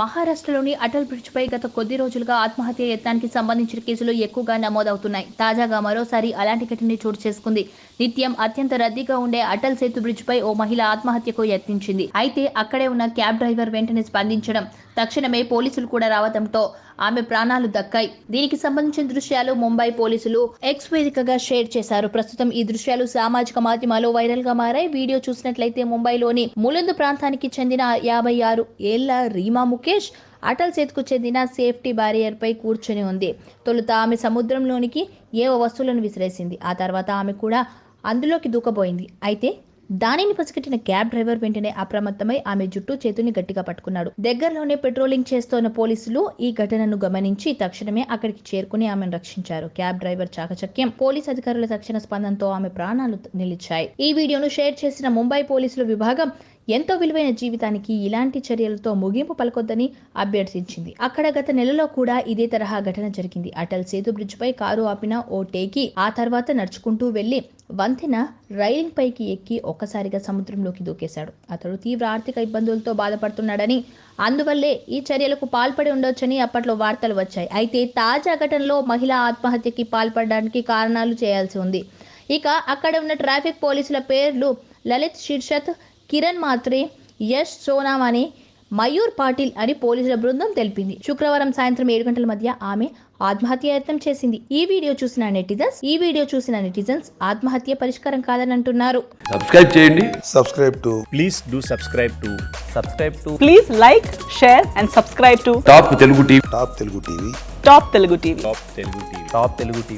మహారాష్ట్రలోని అటల్ బ్రిడ్జ్ పై గత కొద్ది రోజులుగా ఆత్మహత్య యత్నానికి సంబంధించిన కేసులు ఎక్కువగా నమోదవుతున్నాయి. తాజాగా మరోసారి అలాంటి ఘటన చోటు చేసుకుంది. నిత్యం అత్యంత రద్దీగా ఉండే అటల్ సేతు బ్రిడ్జ్ పై ఓ మహిళ ఆత్మహత్యకు యత్నించింది. అయితే అక్కడే ఉన్న క్యాబ్ డ్రైవర్ వెంటనే స్పందించడం, తక్షణమే పోలీసులు కూడా రావడంతో ఆమె ప్రాణాలు దక్కాయి. దీనికి సంబంధించిన దృశ్యాలు ముంబై పోలీసులు ఎక్స్ వేదికగా షేర్ చేశారు. ప్రస్తుతం ఈ దృశ్యాలు సామాజిక మాధ్యమాల్లో వైరల్ గా మారాయి. వీడియో చూసినట్లయితే ముంబైలోని ములుంద్ ప్రాంతానికి చెందిన 56 ఏళ్ల రీమా ముఖేష్ అటల్ సేతుకు చెందిన సేఫ్టీ బ్యారియర్ పై కూర్చొని ఉంది. తొలుత ఆమె సముద్రంలోనికి ఏవో వస్తువులను విసిరేసింది. ఆ తర్వాత ఆమె కూడా అందులోకి దూకబోయింది. అయితే దానిని పసిగట్టిన క్యాబ్ డ్రైవర్ వెంటనే అప్రమత్తమై ఆమె జుట్టు చేతుని గట్టిగా పట్టుకున్నాడు. దగ్గరలోనే పెట్రోలింగ్ చేస్తోన్న పోలీసులు ఈ ఘటనను గమనించి తక్షణమే అక్కడికి చేరుకుని ఆమెను రక్షించారు. క్యాబ్ డ్రైవర్ చాకచక్యం, పోలీస్ అధికారుల తక్షణ స్పందనతో ఆమె ప్రాణాలు నిలిచాయి. ఈ వీడియోను షేర్ చేసిన ముంబై పోలీసుల విభాగం ఎంతో విలువైన జీవితానికి ఇలాంటి చర్యలతో ముగింపు పలకొద్దని అభ్యర్థించింది. అక్కడ గత నెలలో కూడా ఇదే తరహా ఘటన జరిగింది. అటల్ సేతు బ్రిడ్జ్ పై కారు ఆపిన ఓ టేకి ఆ తర్వాత నడుచుకుంటూ వెళ్లి వంతెన రైలింగ్ పైకి ఎక్కి ఒక్కసారిగా సముద్రంలోకి దూకేశాడు. అతడు తీవ్ర ఆర్థిక ఇబ్బందులతో బాధపడుతున్నాడని, అందువల్లే ఈ చర్యలకు పాల్పడి ఉండొచ్చని అప్పట్లో వార్తలు వచ్చాయి. అయితే తాజా ఘటనలో మహిళ ఆత్మహత్యకి పాల్పడడానికి కారణాలు చేయాల్సి ఉంది. ఇక అక్కడ ఉన్న ట్రాఫిక్ పోలీసుల పేర్లు లలిత్ శిర్షత్, కిరణ్ మాత్రే, యష్ సోనావానే, మయూర్ పాటిల్ అని పోలీసుల బృందం తెలిపింది. శుక్రవారం సాయంత్రం 7 గంటల మధ్య ఆమె ఆత్మహత్య యత్నం చేసింది. ఈ వీడియో చూసిన నెటిజన్స్ ఆత్మహత్య పరిష్కారం కాదని అంటున్నారు. సబ్స్క్రైబ్ చేయండి. Please do subscribe to. Please like, share and subscribe to top Telugu TV. Top Telugu TV.